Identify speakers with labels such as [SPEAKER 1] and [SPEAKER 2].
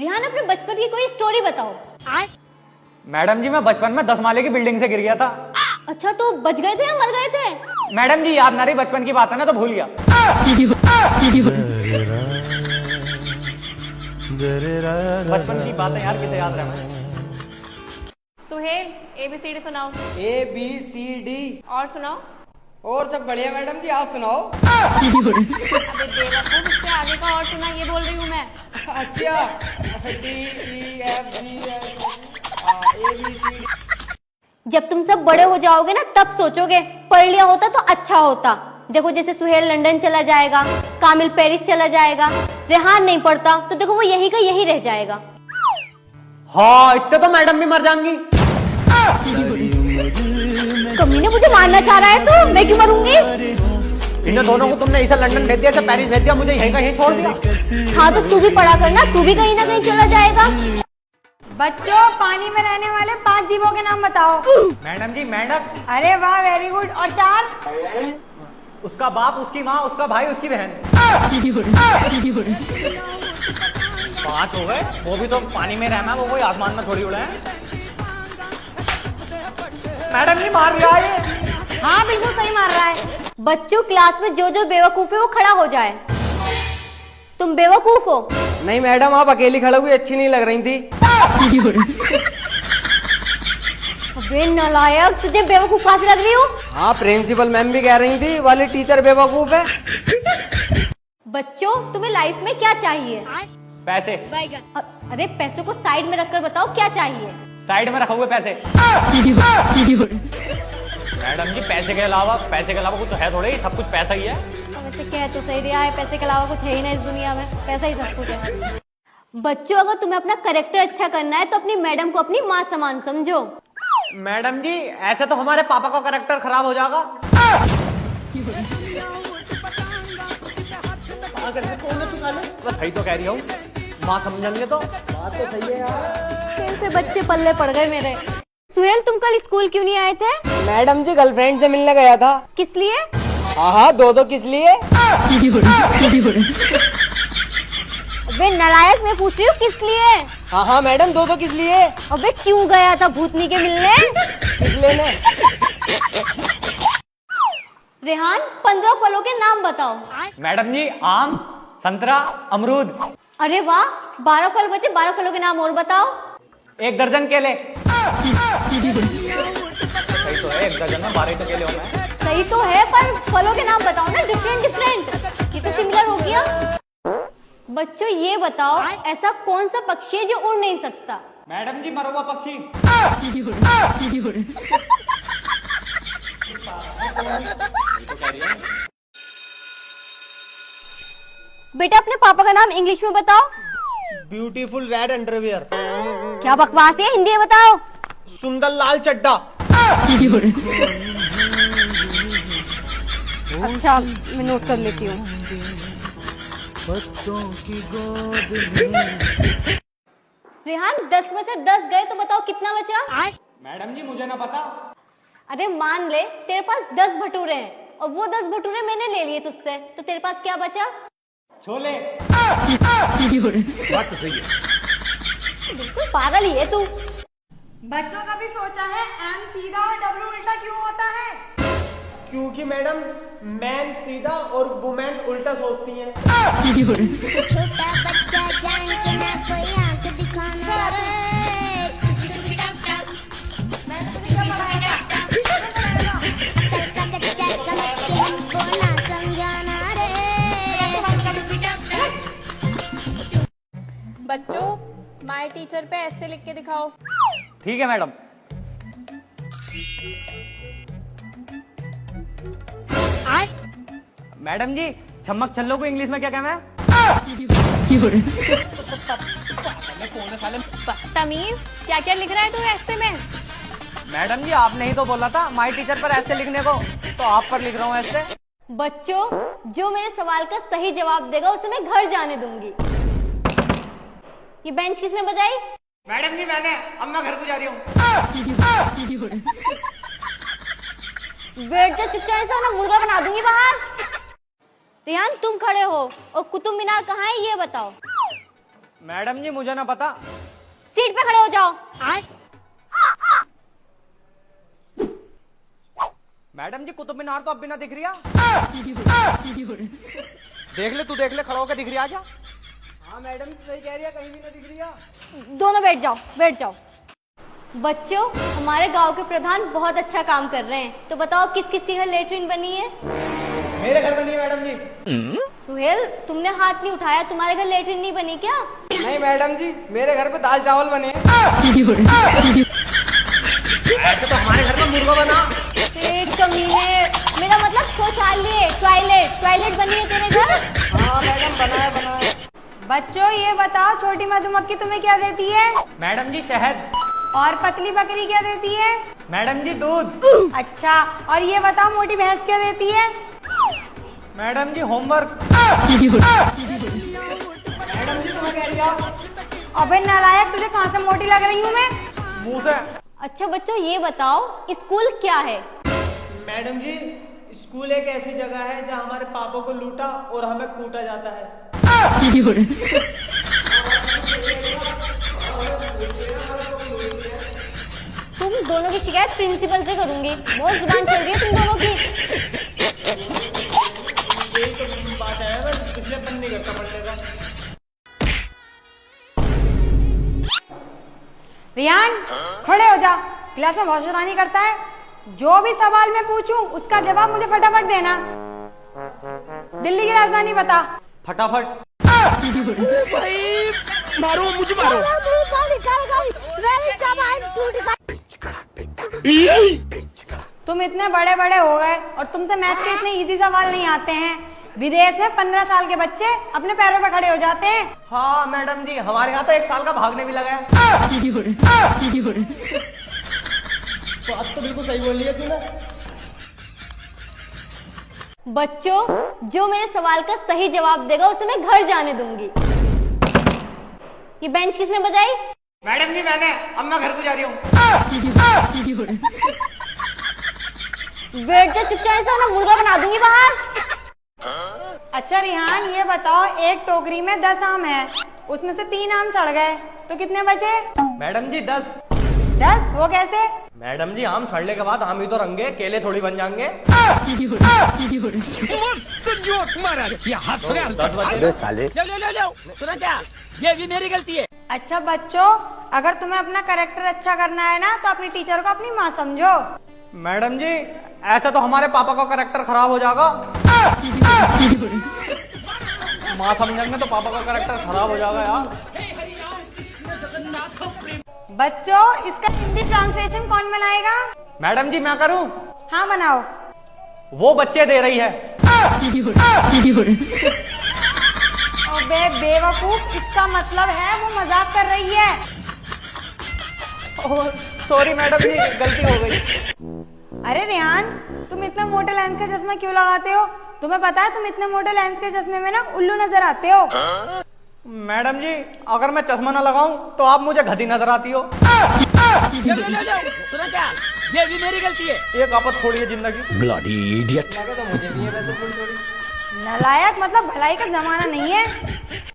[SPEAKER 1] रिहान अपने बचपन की कोई स्टोरी बताओ।
[SPEAKER 2] मैडम जी मैं बचपन में 10 माले की बिल्डिंग से गिर गया था।
[SPEAKER 1] अच्छा तो बच गए थे या मर गए थे?
[SPEAKER 2] मैडम जी याद ना रही, बचपन की बात है ना तो भूल गया। बचपन की बात है यार, किसे याद रहे।
[SPEAKER 1] सुहेल ABCD सुनाओ।
[SPEAKER 3] ABCD।
[SPEAKER 1] और सुनाओ।
[SPEAKER 3] और सब बढ़िया मैडम जी, आप सुनाओ।
[SPEAKER 1] अबे बेवकूफ, इससे आगे का और सुना, ये बोल रही हूँ मैं।
[SPEAKER 3] अच्छा DEFGH ABCD।
[SPEAKER 1] जब तुम सब बड़े हो जाओगे ना तब सोचोगे पढ़ लिया होता तो अच्छा होता। देखो जैसे सुहेल लंदन चला जाएगा, कामिल पेरिस चला जाएगा, रेहान नहीं पढ़ता तो देखो वो यही का यही रह जाएगा।
[SPEAKER 2] हाँ इतने तो मैडम भी मर जाएंगी।
[SPEAKER 1] कमीने मुझे मारना चाह रहा है तो मैं क्यों मरूंगी?
[SPEAKER 2] इन दोनों को तुमने ऐसा लंदन भेज दिया, पेरिस भेज दिया, मुझे यहीं का यहीं छोड़ दिया।
[SPEAKER 1] हाँ तो तू भी पढ़ा करना, तू भी कहीं ना कहीं चला जाएगा।
[SPEAKER 4] बच्चों पानी में रहने वाले 5 जीवों के नाम बताओ।
[SPEAKER 2] मैडम जी मैडम,
[SPEAKER 4] अरे वाह वेरी गुड। और 4?
[SPEAKER 2] उसका बाप, उसकी माँ, उसका भाई, उसकी बहन। 5 हो गए, वो भी तो पानी में रहना, वो कोई आसमान में थोड़ी उड़े हैं। मैडम जी मार रहा है ये।
[SPEAKER 4] हाँ बिल्कुल सही मार रहा है।
[SPEAKER 1] बच्चों क्लास में जो जो बेवकूफ है वो खड़ा हो जाए। तुम बेवकूफ हो।
[SPEAKER 3] नहीं मैडम, आप अकेली खड़ी हुई अच्छी नहीं लग रही थी।
[SPEAKER 1] अबे नालायक, तुझे बेवकूफ कहाँ से लग रही हो?
[SPEAKER 3] हाँ प्रिंसिपल मैम भी कह रही थी वाली टीचर बेवकूफ है।
[SPEAKER 1] बच्चों तुम्हें लाइफ में क्या चाहिए?
[SPEAKER 2] पैसे।
[SPEAKER 1] अरे पैसों को साइड में रखकर बताओ क्या चाहिए।
[SPEAKER 2] साइड में रखे हुए पैसे। मैडम जी पैसे के अलावा कुछ तो है थोड़े ही, सब कुछ पैसा ही है।
[SPEAKER 1] वैसे कह तो सही रहा है, पैसे के अलावा कुछ है ही ना इस दुनिया में, पैसा ही सब कुछ है। बच्चों अगर तुम्हें अपना कैरेक्टर अच्छा करना है तो अपनी मैडम को अपनी माँ समान समझो।
[SPEAKER 2] मैडम जी ऐसे तो हमारे पापा का कैरेक्टर खराब हो जाएगा। बस सही तो कह रही हूँ, माँ समझेंगे तो बात तो सही है यार।
[SPEAKER 1] कैसे बच्चे पल्ले पड़ गए मेरे। सुहेल तुम कल स्कूल क्यों नहीं आए थे?
[SPEAKER 3] मैडम जी गर्लफ्रेंड से मिलने गया था।
[SPEAKER 1] किस लिए?
[SPEAKER 3] हाँ 2-2 किस लिए?
[SPEAKER 1] अबे नालायक, मैं पूछ रही हूँ किस लिए?
[SPEAKER 3] हाँ मैडम 2-2 किस लिए?
[SPEAKER 1] अबे क्यों गया था भूतनी के मिलने?
[SPEAKER 3] किस लेने?
[SPEAKER 1] रेहान 15 फलों के नाम बताओ।
[SPEAKER 2] मैडम जी आम, संतरा, अमरूद।
[SPEAKER 1] अरे वाह, 12 फल बचे, 12 फलों के नाम और बताओ।
[SPEAKER 2] 1 दर्जन केले। सही तो है, 1 दर्जन में 12 तो केले हो गए।
[SPEAKER 1] सही तो है पर फलों के नाम बताओ ना, डिफरेंट। ये तो सिमिलर हो गया। बच्चों ये बताओ ऐसा कौन सा पक्षी है जो उड़ नहीं सकता?
[SPEAKER 2] मैडम जी मरुआ पक्षी।
[SPEAKER 1] बेटा अपने पापा का नाम इंग्लिश में बताओ।
[SPEAKER 3] Beautiful red underwear.
[SPEAKER 1] क्या बकवास है, हिंदी में बताओ।
[SPEAKER 3] सुंदर लाल चड्डा।
[SPEAKER 1] अच्छा मैं नोट कर लेती हूँ। रेहान 10 में से 10 गए तो बताओ कितना बचा?
[SPEAKER 2] मैडम जी मुझे ना पता।
[SPEAKER 1] अरे मान ले तेरे पास 10 भटूरे हैं और वो 10 भटूरे मैंने ले लिए तुझसे, तो तेरे पास क्या बचा?
[SPEAKER 2] छोले।
[SPEAKER 3] बात तो सही है।
[SPEAKER 1] बिल्कुल पागल ही है तू।
[SPEAKER 4] बच्चों कभी सोचा है एम सीधा और डब्ल्यू उल्टा क्यों होता है?
[SPEAKER 3] क्योंकि मैडम मैन सीधा और वुमेन उल्टा सोचती हैं।
[SPEAKER 5] छोटा बच्चा जान के ना कोई आंख दिखाना रे।
[SPEAKER 1] बच्चों माय टीचर पे ऐसे लिख के दिखाओ।
[SPEAKER 2] ठीक है मैडम। मैडम जी छम्मक छल्लो को इंग्लिश में क्या कहना है?
[SPEAKER 1] तमीज क्या क्या लिख रहा है तू ऐसे में?
[SPEAKER 2] मैडम जी आपने ही तो बोला था माई टीचर पर ऐसे लिखने को, तो आप पर लिख रहा हूँ ऐसे।
[SPEAKER 1] बच्चों जो मेरे सवाल का सही जवाब देगा उसे मैं घर जाने दूंगी। ये बेंच किसने बजाई?
[SPEAKER 2] मैडम जी मैंने, अब मैं घर को जा रही हूँ।
[SPEAKER 1] बैठ जा चुपचाप से वरना मुर्गा बना दूंगी बाहर। रेहान तुम खड़े हो और कुतुब मीनार कहाँ है ये बताओ।
[SPEAKER 2] मैडम जी मुझे ना पता।
[SPEAKER 1] सीट पे खड़े हो जाओ।
[SPEAKER 2] मैडम जी कुतुब मीनार तो अब भी ना दिख रही है। देख ले, तू देख ले, खड़ा होकर दिख रही है आजा।
[SPEAKER 3] हाँ मैडम सही कह रही है, कहीं भी ना दिख रही है।
[SPEAKER 1] दोनों बैठ जाओ, बैठ जाओ। बच्चों, हमारे गांव के प्रधान बहुत अच्छा काम कर रहे हैं, तो बताओ किस किस के घर लेटरिन बनी है?
[SPEAKER 3] मेरे घर बनी है मैडम जी।
[SPEAKER 1] सुहेल, तुमने हाथ नहीं उठाया, तुम्हारे घर लेटरिन नहीं बनी क्या?
[SPEAKER 3] नहीं मैडम जी, मेरे घर पे दाल चावल बने।
[SPEAKER 2] ऐसे तो हमारे घर में मुर्गा बना।
[SPEAKER 1] एक कमीने, मेरा मतलब शौचालय, टॉयलेट बनी है तेरे घर?
[SPEAKER 3] हाँ मैडम बनाया।
[SPEAKER 4] बच्चों ये बताओ, छोटी मधुमक्खी तुम्हें क्या देती है?
[SPEAKER 2] मैडम जी शहद।
[SPEAKER 4] और पतली बकरी क्या देती है?
[SPEAKER 2] मैडम जी दूध।
[SPEAKER 4] अच्छा, और ये बताओ मोटी भैंस क्या देती है?
[SPEAKER 2] मैडम जी होमवर्क।
[SPEAKER 3] मैडम जी तुम्हें कह रही है।
[SPEAKER 4] अबे नालायक, तुझे कहाँ से मोटी लग रही हूँ मैं?
[SPEAKER 2] मुंह से।
[SPEAKER 1] अच्छा बच्चों ये बताओ, स्कूल क्या है?
[SPEAKER 3] मैडम जी स्कूल एक ऐसी जगह है जहाँ हमारे पापा को लूटा और हमें कूटा जाता है।
[SPEAKER 1] तुम दोनों की शिकायत प्रिंसिपल से करूंगी, बहुत जुबान चल रही है तुम दोनों की।
[SPEAKER 3] यही तो बात है, बस पिछले मन नहीं करता पढ़ने का।
[SPEAKER 4] रियान, खड़े हो जा, क्लास में बहुत शैतानी करता है। जो भी सवाल मैं पूछूं उसका जवाब मुझे फटाफट देना। दिल्ली की राजधानी बता।
[SPEAKER 2] फटाफट।
[SPEAKER 6] मारो मुझे मारो।
[SPEAKER 4] तुम इतने बड़े बड़े हो गए और तुमसे मैथ के इतने इजी सवाल नहीं आते हैं। विदेश में 15 साल के बच्चे अपने पैरों पे खड़े हो जाते हैं।
[SPEAKER 2] हाँ मैडम जी, हमारे यहाँ तो 1 साल का भागने भी लगा है।
[SPEAKER 3] तो अब तो बिल्कुल सही बोल रही है तूने।
[SPEAKER 1] बच्चों, जो मेरे सवाल का सही जवाब देगा उसे मैं घर जाने दूंगी। ये बेंच किसने बजाई?
[SPEAKER 2] मैडम जी मैंने। अब मैं घर को जा रही हूँ।
[SPEAKER 1] बैठ जा चुपचाप से, वरना मुर्गा बना दूंगी बाहर।
[SPEAKER 4] अच्छा रिहान, ये बताओ, एक टोकरी में 10 आम है, उसमें से 3 आम सड़ गए, तो कितने बचे?
[SPEAKER 2] मैडम जी 10।
[SPEAKER 4] 10? वो कैसे?
[SPEAKER 2] मैडम जी आम सड़ने के बाद आम ही तो रंगे, केले थोड़ी बन जाएंगे।
[SPEAKER 6] जोक मारा ये हाथ सुना।
[SPEAKER 2] 10 बजे।
[SPEAKER 6] सुना क्या? ये भी मेरी गलती है।
[SPEAKER 4] अच्छा बच्चों, अगर तुम्हें अपना कैरेक्टर अच्छा करना है ना तो अपनी टीचर को अपनी माँ समझो।
[SPEAKER 2] मैडम जी ऐसा तो हमारे पापा का कैरेक्टर खराब हो जाएगा। माँ समझेंगे तो पापा का कैरेक्टर खराब हो जाएगा यार।
[SPEAKER 4] बच्चों, इसका हिंदी ट्रांसलेशन कौन बनाएगा?
[SPEAKER 2] मैडम जी मैं करूँ?
[SPEAKER 4] हाँ बनाओ।
[SPEAKER 2] वो बच्चे दे रही है।
[SPEAKER 4] अबे बेवकूफ, इसका मतलब है वो मजाक कर रही है।
[SPEAKER 2] ओह सॉरी मैडम जी, गलती हो गई।
[SPEAKER 4] अरे रेहान, तुम इतने मोटे लेंस का चश्मा क्यों लगाते हो? तुम्हें पता है तुम इतने मोटे लेंस के चश्मे में ना उल्लू नजर आते हो।
[SPEAKER 2] मैडम जी अगर मैं चश्मा ना लगाऊं तो आप मुझे गधी नजर आती हो।
[SPEAKER 6] सुना क्या? ये भी मेरी गलती है।
[SPEAKER 2] एक आफत थोड़ी है जिंदगी।
[SPEAKER 6] Bloody idiot.
[SPEAKER 3] लगा तो मुझे भी है वैसे थोड़ी।
[SPEAKER 4] नालायक, मतलब भलाई का जमाना नहीं है।